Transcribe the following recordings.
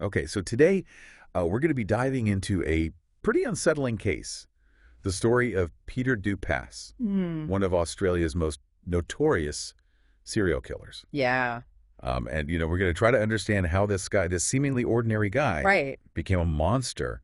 Okay, so today we're going to be diving into a pretty unsettling case. The story of Peter Dupass, Hmm. one of Australia's most notorious serial killers. Yeah, And we're going to try to understand how this guy, this seemingly ordinary guy, right. became a monster,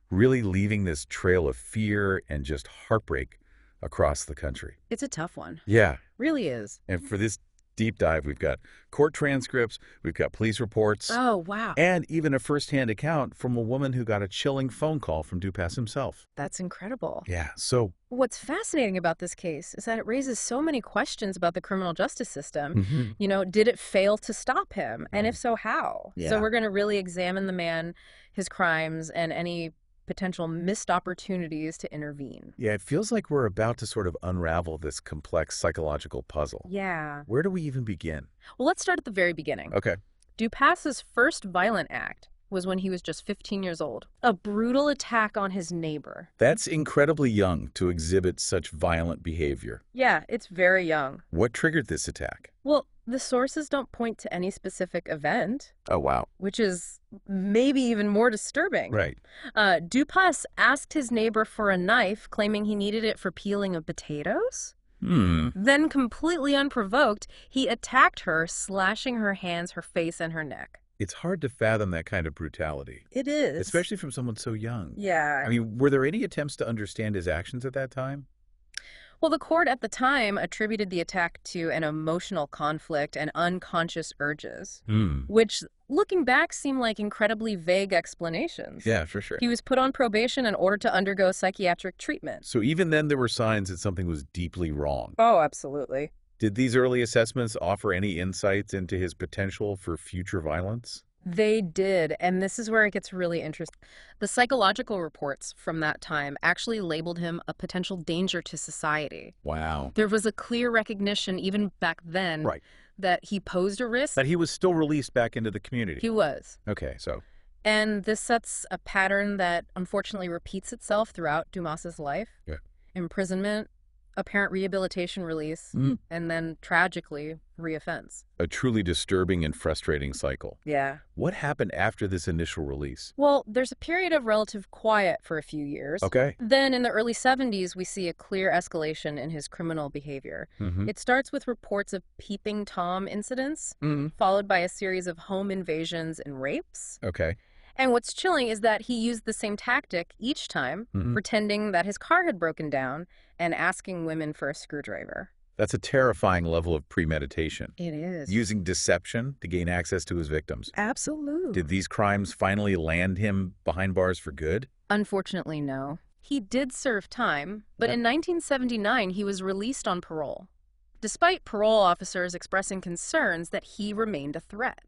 really leaving this trail of fear and just heartbreak across the country. It's a tough one. Yeah, Really is. and for this deep dive, we've got court transcripts, we've got police reports, Oh, wow. and even a firsthand account from a woman who got a chilling phone call from Dupass himself. That's incredible. Yeah, so What's fascinating about this case is that it raises so many questions about the criminal justice system. mhm. Did it fail to stop him? And if so, how? So Yeah. we're going to really examine the man, his crimes, and any potential missed opportunities to intervene. Yeah, it feels like we're about to sort of unravel this complex psychological puzzle. Yeah. Where do we even begin? Well, let's start at the very beginning. Okay. Dupass's first violent act was when he was just 15 years old. A brutal attack on his neighbor. That's incredibly young to exhibit such violent behavior. Yeah, it's very young. What triggered this attack? Well, the sources don't point to any specific event, Oh, wow. which is maybe even more disturbing. Right. Dupass asked his neighbor for a knife, claiming he needed it for peeling of potatoes. Hmm. Then, completely unprovoked, he attacked her, slashing her hands, her face, and her neck. It's hard to fathom that kind of brutality, It is. especially from someone so young. Yeah. I mean, were there any attempts to understand his actions at that time? Well, the court at the time attributed the attack to an emotional conflict and unconscious urges, Hmm. which, looking back, seem like incredibly vague explanations. Yeah, for sure. He was put on probation and ordered to undergo psychiatric treatment. So even then, there were signs that something was deeply wrong. Oh, absolutely. Did these early assessments offer any insights into his potential for future violence? They did, and this is where it gets really interesting. The psychological reports from that time actually labeled him a potential danger to society. Wow. There was a clear recognition, even back then, Right. that he posed a risk. That he was still released back into the community. He was. Okay, so And this sets a pattern that unfortunately repeats itself throughout Dumas's life. Yeah. Imprisonment, apparent rehabilitation release, and then tragically, reoffense. a truly disturbing and frustrating cycle. Yeah. What happened after this initial release? Well, there's a period of relative quiet for a few years. Okay. Then in the early 70s, we see a clear escalation in his criminal behavior. Mm-hmm. It starts with reports of peeping Tom incidents, Mm-hmm. followed by a series of home invasions and rapes. Okay. And what's chilling is that he used the same tactic each time, Mhm. pretending that his car had broken down and asking women for a screwdriver. That's a terrifying level of premeditation. It is. Using deception to gain access to his victims. Absolutely. Did these crimes finally land him behind bars for good? Unfortunately, no. He did serve time, but in 1979 he was released on parole, despite parole officers expressing concerns that he remained a threat.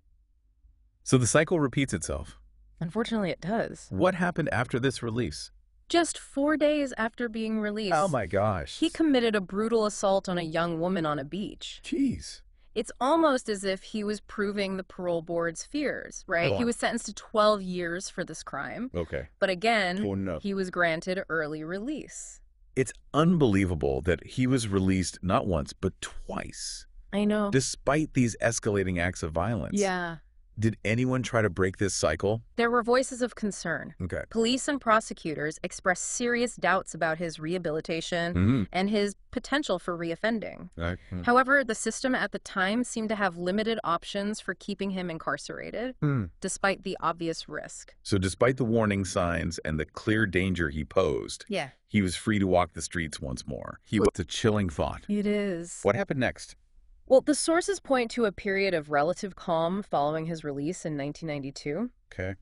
So the cycle repeats itself. Unfortunately, it does. What happened after this release? Just 4 days after being released, Oh my gosh. he committed a brutal assault on a young woman on a beach. Jeez. It's almost as if he was proving the parole board's fears, right? Go He on. was sentenced to 12 years for this crime, Okay. but again, Oh no. he was granted early release. It's unbelievable that he was released not once, but twice, I know. despite these escalating acts of violence. Yeah. Did anyone try to break this cycle? There were voices of concern. Okay. Police and prosecutors expressed serious doubts about his rehabilitation Mm-hmm. and his potential for reoffending. Right. However, the system at the time seemed to have limited options for keeping him incarcerated, despite the obvious risk. So despite the warning signs and the clear danger he posed, Yeah. he was free to walk the streets once more. It's a chilling thought. It is. What happened next? Well, the sources point to a period of relative calm following his release in 1992. Okay.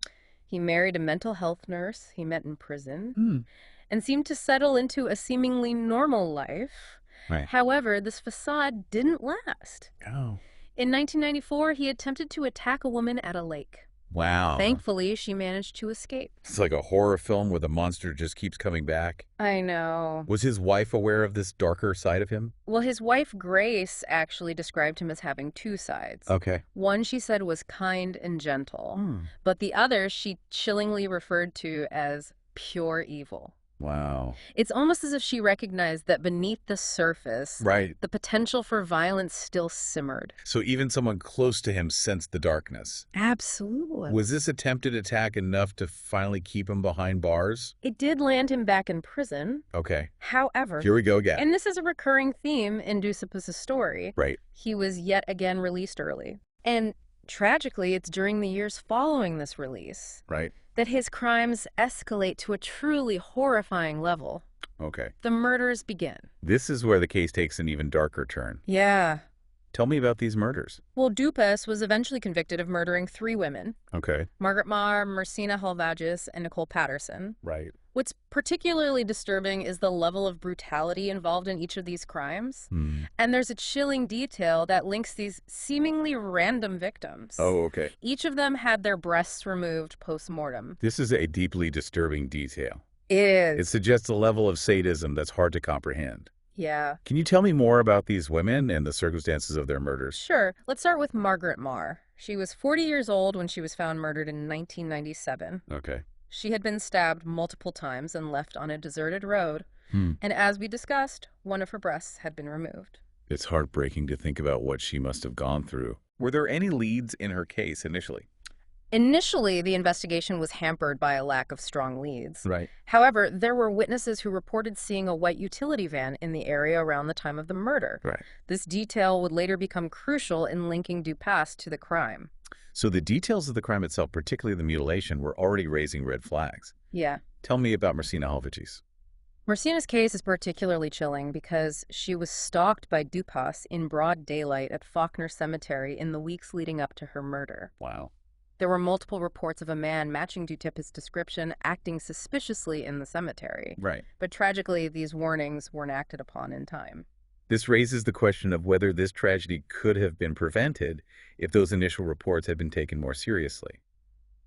He married a mental health nurse he met in prison and seemed to settle into a seemingly normal life. Right. However, this facade didn't last. Oh. In 1994, he attempted to attack a woman at a lake. Wow. Thankfully, she managed to escape. It's like a horror film where the monster just keeps coming back. I know. Was his wife aware of this darker side of him? Well, his wife, Grace, actually described him as having two sides. Okay. One, she said, was kind and gentle, but the other she chillingly referred to as pure evil. Wow. It's almost as if she recognized that beneath the surface, Right. the potential for violence still simmered. So even someone close to him sensed the darkness. Absolutely. Was this attempted attack enough to finally keep him behind bars? It did land him back in prison. Okay. However, Here we go again. and this is a recurring theme in Dupass's story, Right. he was yet again released early. And tragically, it's during the years following this release Right. that his crimes escalate to a truly horrifying level. Okay. The murders begin. This is where the case takes an even darker turn. Yeah. Tell me about these murders. Well, Dupass was eventually convicted of murdering 3 women, Okay. Margaret Marr, Marcina Halvagis, and Nicole Patterson. Right. What's particularly disturbing is the level of brutality involved in each of these crimes. And there's a chilling detail that links these seemingly random victims. Oh, okay. Each of them had their breasts removed post-mortem. This is a deeply disturbing detail. It is. It suggests a level of sadism that's hard to comprehend. Yeah. Can you tell me more about these women and the circumstances of their murders? Sure. Let's start with Margaret Marr. She was 40 years old when she was found murdered in 1997. Okay. She had been stabbed multiple times and left on a deserted road. Hmm. And as we discussed, one of her breasts had been removed. It's heartbreaking to think about what she must have gone through. Were there any leads in her case initially? Initially, the investigation was hampered by a lack of strong leads. Right. However, there were witnesses who reported seeing a white utility van in the area around the time of the murder. Right. This detail would later become crucial in linking Dupass to the crime. So the details of the crime itself, particularly the mutilation, were already raising red flags. Yeah. Tell me about Marcina Halvagis. Marcina's case is particularly chilling because she was stalked by Dupass in broad daylight at Faulkner Cemetery in the weeks leading up to her murder. Wow. There were multiple reports of a man matching Dupass's description acting suspiciously in the cemetery. Right. But tragically, these warnings weren't acted upon in time. This raises the question of whether this tragedy could have been prevented if those initial reports had been taken more seriously.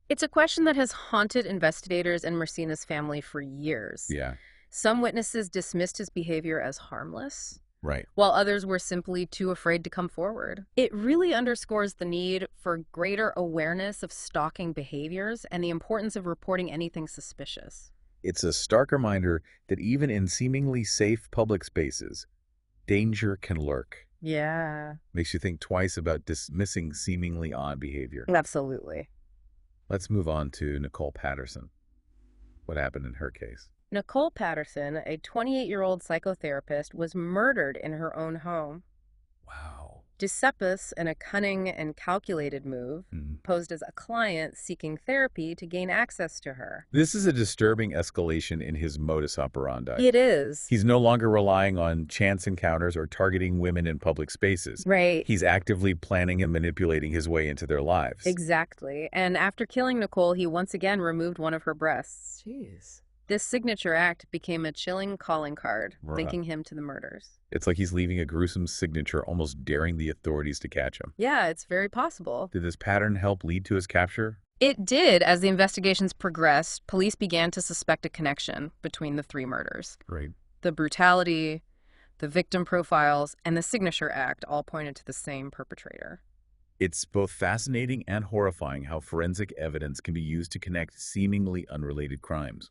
It's a question that has haunted investigators and Marcina's family for years. Yeah. Some witnesses dismissed his behavior as harmless, Right. while others were simply too afraid to come forward. It really underscores the need for greater awareness of stalking behaviors and the importance of reporting anything suspicious. It's a stark reminder that even in seemingly safe public spaces, danger can lurk. Yeah. Makes you think twice about dismissing seemingly odd behavior. Absolutely. Let's move on to Nicole Patterson. What happened in her case? Nicole Patterson, a 28-year-old psychotherapist, was murdered in her own home. Wow. Dupass, in a cunning and calculated move, posed as a client seeking therapy to gain access to her. This is a disturbing escalation in his modus operandi. It is. He's no longer relying on chance encounters or targeting women in public spaces. Right. He's actively planning and manipulating his way into their lives. Exactly. And after killing Nicole, he once again removed one of her breasts. Jeez. This signature act became a chilling calling card, Right. linking him to the murders. It's like he's leaving a gruesome signature, almost daring the authorities to catch him. Yeah, it's very possible. Did this pattern help lead to his capture? It did. As the investigations progressed, police began to suspect a connection between the 3 murders. Right. The brutality, the victim profiles, and the signature act all pointed to the same perpetrator. It's both fascinating and horrifying how forensic evidence can be used to connect seemingly unrelated crimes.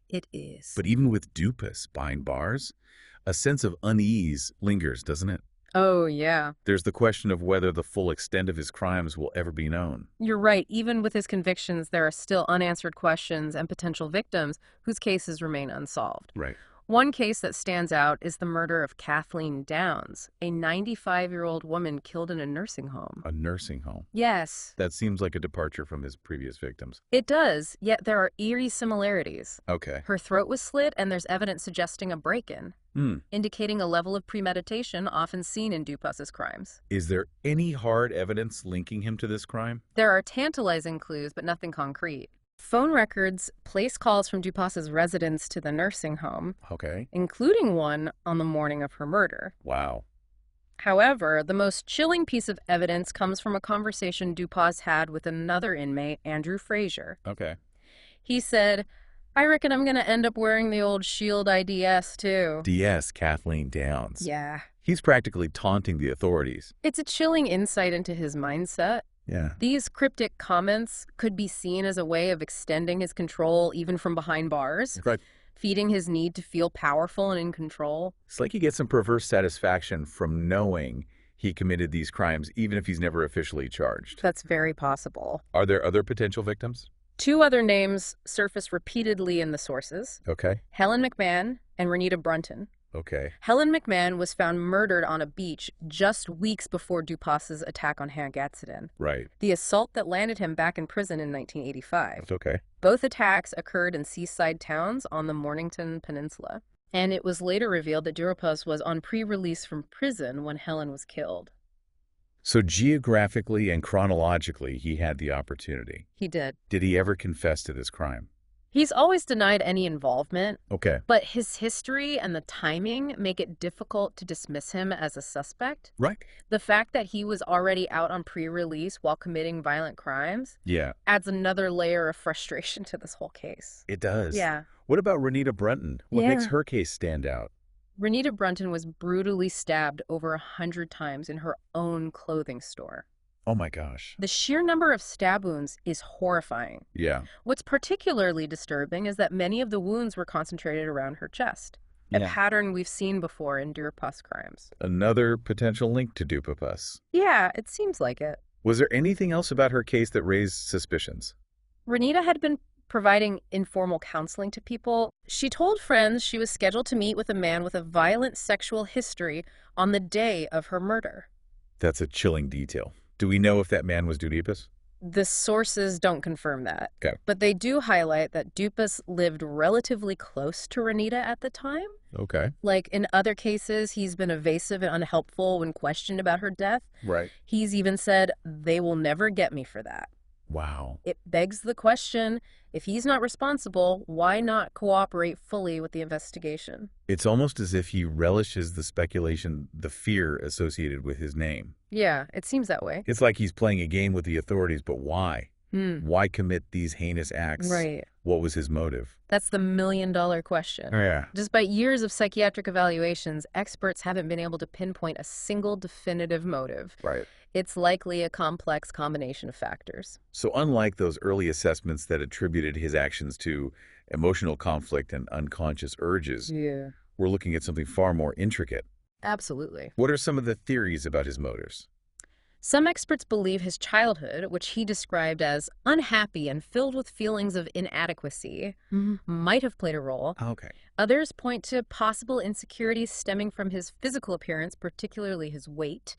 It is. But even with Dupass behind bars, a sense of unease lingers, doesn't it? Oh, yeah. There's the question of whether the full extent of his crimes will ever be known. You're right. Even with his convictions, there are still unanswered questions and potential victims whose cases remain unsolved. Right. One case that stands out is the murder of Kathleen Downs, a 95-year-old woman killed in a nursing home. A nursing home. Yes. That seems like a departure from his previous victims. It does, yet there are eerie similarities. Okay. Her throat was slit, and there's evidence suggesting a break-in, indicating a level of premeditation often seen in Dupass's crimes. Is there any hard evidence linking him to this crime? There are tantalizing clues, but nothing concrete. Phone records place calls from Dupass's residence to the nursing home, Okay. including one on the morning of her murder. Wow. However, the most chilling piece of evidence comes from a conversation Dupass had with another inmate, Andrew Frazier. Okay. He said, "I reckon I'm going to end up wearing the old Shield IDS too." DS Kathleen Downs. Yeah. He's practically taunting the authorities. It's a chilling insight into his mindset. Yeah. These cryptic comments could be seen as a way of extending his control even from behind bars. Right. feeding his need to feel powerful and in control. It's like he gets some perverse satisfaction from knowing he committed these crimes, even if he's never officially charged. That's very possible. Are there other potential victims? 2 other names surface repeatedly in the sources: Okay. Helen McMahon and Renita Brunton. Okay. Helen McMahon was found murdered on a beach just weeks before Dupass's attack on Hank Gadsden, Right. the assault that landed him back in prison in 1985. That's okay. Both attacks occurred in seaside towns on the Mornington Peninsula, and it was later revealed that Dupass was on pre-release from prison when Helen was killed. So geographically and chronologically, he had the opportunity. He did. Did he ever confess to this crime? He's always denied any involvement, Okay. but his history and the timing make it difficult to dismiss him as a suspect. Right. The fact that he was already out on pre-release while committing violent crimes Yeah, adds another layer of frustration to this whole case. it does. Yeah. What about Renita Brunton? What makes her case stand out? Renita Brunton was brutally stabbed over 100 times in her own clothing store. Oh my gosh. The sheer number of stab wounds is horrifying. Yeah. What's particularly disturbing is that many of the wounds were concentrated around her chest, a pattern we've seen before in Dupass crimes. Another potential link to Dupass. Yeah, it seems like it. Was there anything else about her case that raised suspicions? Renita had been providing informal counseling to people. She told friends she was scheduled to meet with a man with a violent sexual history on the day of her murder. That's a chilling detail. Do we know if that man was Dupass? The sources don't confirm that. Okay. But they do highlight that Dupass lived relatively close to Renita at the time. Okay. Like in other cases, he's been evasive and unhelpful when questioned about her death. Right. He's even said, "They will never get me for that." Wow. It begs the question, if he's not responsible, why not cooperate fully with the investigation? It's almost as if he relishes the speculation, the fear associated with his name. Yeah, it seems that way. It's like he's playing a game with the authorities, but why? Why commit these heinous acts? Right. What was his motive? That's the million-dollar question. Yeah. Despite years of psychiatric evaluations, experts haven't been able to pinpoint a single definitive motive. Right. It's likely a complex combination of factors. So unlike those early assessments that attributed his actions to emotional conflict and unconscious urges, Yeah. we're looking at something far more intricate. Absolutely. What are some of the theories about his motives? Some experts believe his childhood, which he described as unhappy and filled with feelings of inadequacy, might have played a role. Okay. Others point to possible insecurities stemming from his physical appearance, particularly his weight.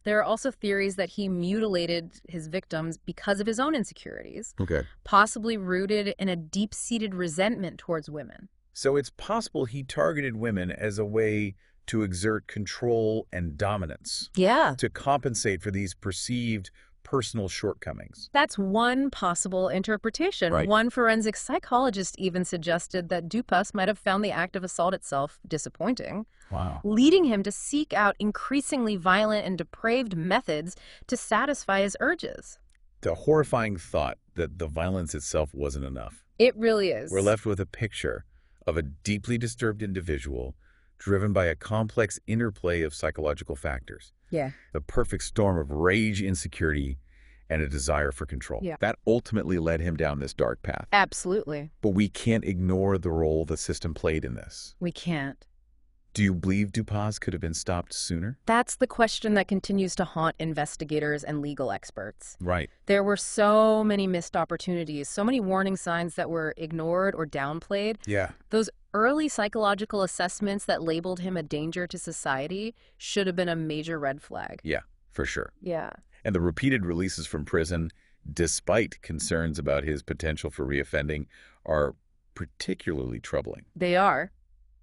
There are also theories that he mutilated his victims because of his own insecurities, Okay. possibly rooted in a deep-seated resentment towards women. So it's possible he targeted women as a way to exert control and dominance, Yeah. to compensate for these perceived personal shortcomings. That's one possible interpretation. Right. One forensic psychologist even suggested that Dupass might have found the act of assault itself disappointing, Wow. leading him to seek out increasingly violent and depraved methods to satisfy his urges. The horrifying thought that the violence itself wasn't enough. It really is. We're left with a picture of a deeply disturbed individual driven by a complex interplay of psychological factors. Yeah. The perfect storm of rage, insecurity, and a desire for control. Yeah. That ultimately led him down this dark path. Absolutely. But we can't ignore the role the system played in this. We can't. Do you believe Dupass could have been stopped sooner? That's the question that continues to haunt investigators and legal experts. Right. There were so many missed opportunities, so many warning signs that were ignored or downplayed. Yeah. Those early psychological assessments that labeled him a danger to society should have been a major red flag. Yeah, for sure. Yeah. And the repeated releases from prison, despite concerns about his potential for reoffending, are particularly troubling. They are.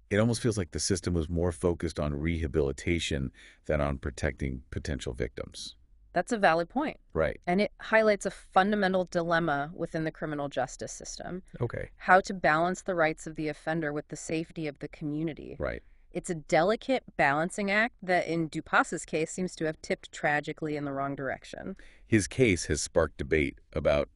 It almost feels like the system was more focused on rehabilitation than on protecting potential victims. That's a valid point. Right. And it highlights a fundamental dilemma within the criminal justice system. Okay. How to balance the rights of the offender with the safety of the community. Right. It's a delicate balancing act that, in Dupass's case, seems to have tipped tragically in the wrong direction. His case has sparked debate about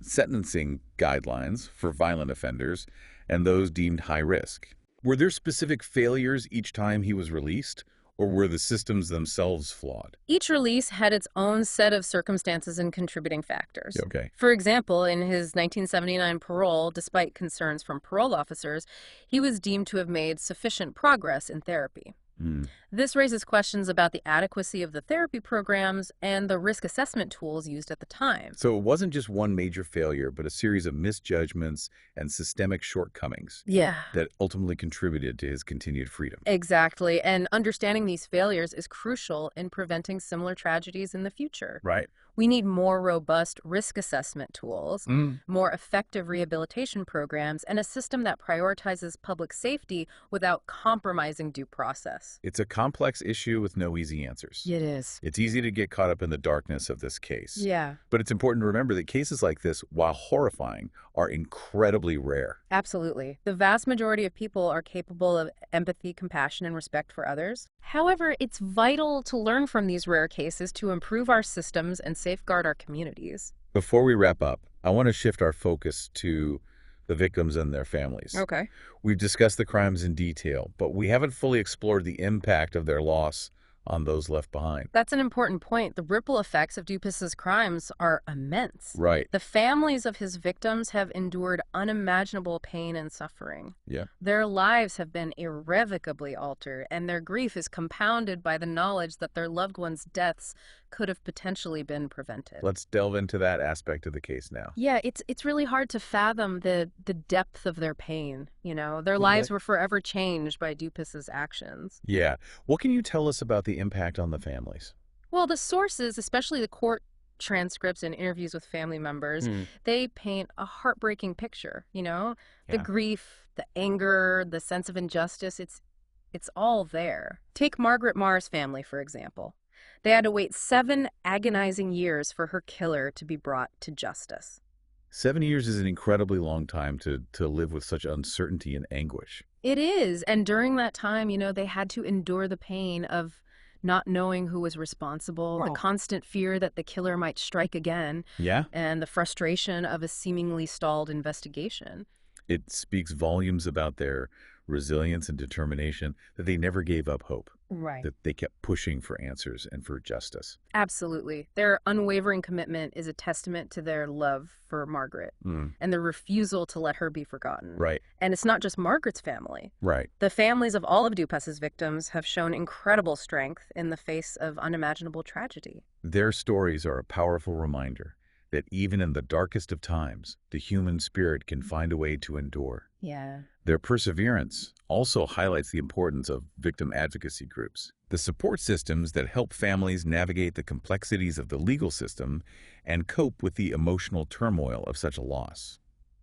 sentencing guidelines for violent offenders and those deemed high risk. Were there specific failures each time he was released, or were the systems themselves flawed? Each release had its own set of circumstances and contributing factors. Okay. For example, in his 1979 parole, despite concerns from parole officers, he was deemed to have made sufficient progress in therapy. Hmm. This raises questions about the adequacy of the therapy programs and the risk assessment tools used at the time. So it wasn't just one major failure, but a series of misjudgments and systemic shortcomings Yeah. that ultimately contributed to his continued freedom. Exactly, and understanding these failures is crucial in preventing similar tragedies in the future. Right. We need more robust risk assessment tools, Mm. more effective rehabilitation programs, and a system that prioritizes public safety without compromising due process. It's a complex issue with no easy answers. It is. It's easy to get caught up in the darkness of this case. Yeah, But it's important to remember that cases like this, while horrifying, are incredibly rare. absolutely. The vast majority of people are capable of empathy, compassion, and respect for others. However, it's vital to learn from these rare cases to improve our systems and safeguard our communities. Before we wrap up, I want to shift our focus to the victims and their families. Okay. We've discussed the crimes in detail, but we haven't fully explored the impact of their loss on those left behind. That's an important point. The ripple effects of Dupass's crimes are immense. Right. The families of his victims have endured unimaginable pain and suffering. Yeah. Their lives have been irrevocably altered, and their grief is compounded by the knowledge that their loved ones' deaths could have potentially been prevented. Let's delve into that aspect of the case now. Yeah, it's really hard to fathom the depth of their pain, you know. Their lives were forever changed by Dupass's actions. Yeah. What can you tell us about the impact on the families? Well, the sources, especially the court transcripts and interviews with family members, they paint a heartbreaking picture, you know? The Yeah. grief, the anger, the sense of injustice, it's all there. Take Margaret Marr's family, for example. They had to wait 7 agonizing years for her killer to be brought to justice. 7 years is an incredibly long time to live with such uncertainty and anguish. It is, and during that time, you know, they had to endure the pain of not knowing who was responsible, the constant fear that the killer might strike again, Yeah? and the frustration of a seemingly stalled investigation. It speaks volumes about their resilience and determination, that they never gave up hope, Right. that they kept pushing for answers and for justice. Absolutely. Their unwavering commitment is a testament to their love for Margaret and the refusal to let her be forgotten. Right, And it's not just Margaret's family. right. The families of all of Dupass's victims have shown incredible strength in the face of unimaginable tragedy. Their stories are a powerful reminder that even in the darkest of times, the human spirit can find a way to endure. Yeah. Their perseverance also highlights the importance of victim advocacy groups, the support systems that help families navigate the complexities of the legal system and cope with the emotional turmoil of such a loss.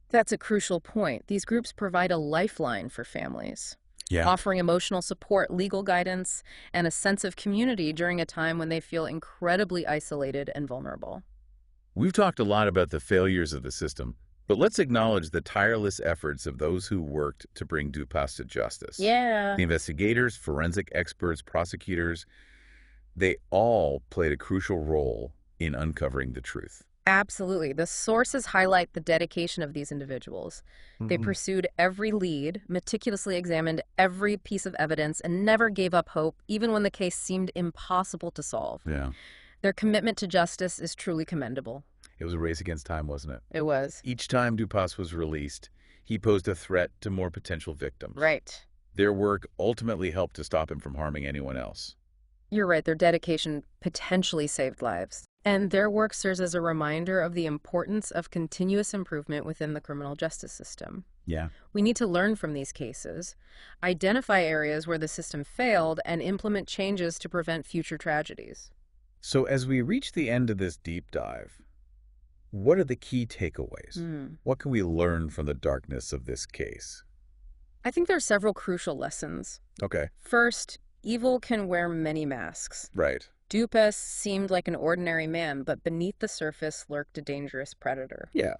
That's a crucial point. These groups provide a lifeline for families, Yeah. offering emotional support, legal guidance, and a sense of community during a time when they feel incredibly isolated and vulnerable. We've talked a lot about the failures of the system, but let's acknowledge the tireless efforts of those who worked to bring Dupass to justice. Yeah. The investigators, forensic experts, prosecutors, they all played a crucial role in uncovering the truth. Absolutely. The sources highlight the dedication of these individuals. They pursued every lead, meticulously examined every piece of evidence, and never gave up hope, even when the case seemed impossible to solve. Yeah. Their commitment to justice is truly commendable. It was a race against time, wasn't it? It was. Each time Dupass was released, he posed a threat to more potential victims. Right. Their work ultimately helped to stop him from harming anyone else. You're right. Their dedication potentially saved lives. And their work serves as a reminder of the importance of continuous improvement within the criminal justice system. Yeah. We need to learn from these cases, identify areas where the system failed, and implement changes to prevent future tragedies. So as we reach the end of this deep dive, what are the key takeaways? What can we learn from the darkness of this case? I think there are several crucial lessons. Okay. First, evil can wear many masks. Right. Dupass seemed like an ordinary man, but beneath the surface lurked a dangerous predator. Yeah.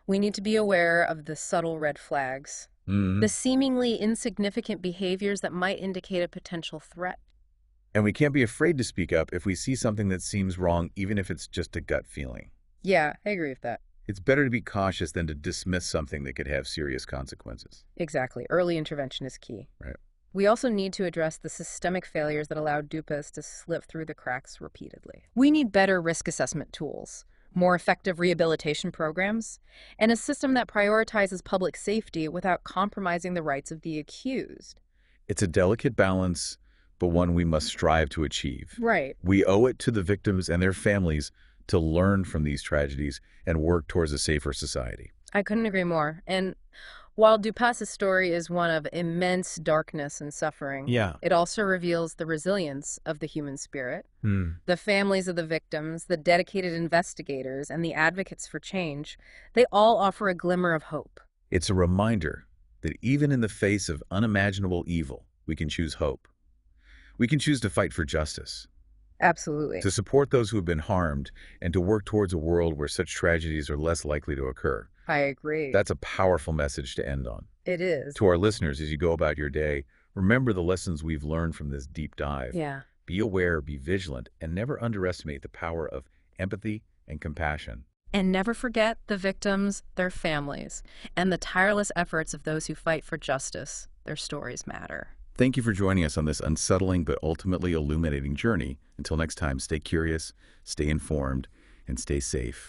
We need to be aware of the subtle red flags, the seemingly insignificant behaviors that might indicate a potential threat. And we can't be afraid to speak up if we see something that seems wrong, even if it's just a gut feeling. Yeah, I agree with that. It's better to be cautious than to dismiss something that could have serious consequences. Exactly. Early intervention is key. Right. We also need to address the systemic failures that allow Dupass to slip through the cracks repeatedly. We need better risk assessment tools, more effective rehabilitation programs, and a system that prioritizes public safety without compromising the rights of the accused. It's a delicate balance, but one we must strive to achieve. Right. We owe it to the victims and their families to learn from these tragedies and work towards a safer society. I couldn't agree more. And while Dupass's story is one of immense darkness and suffering, Yeah. it also reveals the resilience of the human spirit. Hmm. The families of the victims, the dedicated investigators, and the advocates for change, they all offer a glimmer of hope. It's a reminder that even in the face of unimaginable evil, we can choose hope. We can choose to fight for justice, Absolutely. to support those who have been harmed, and to work towards a world where such tragedies are less likely to occur. I agree. That's a powerful message to end on. It is. To our listeners, as you go about your day, remember the lessons we've learned from this deep dive. Yeah. Be aware, be vigilant, and never underestimate the power of empathy and compassion. And never forget the victims, their families, and the tireless efforts of those who fight for justice. Their stories matter. Thank you for joining us on this unsettling but ultimately illuminating journey. Until next time, stay curious, stay informed, and stay safe.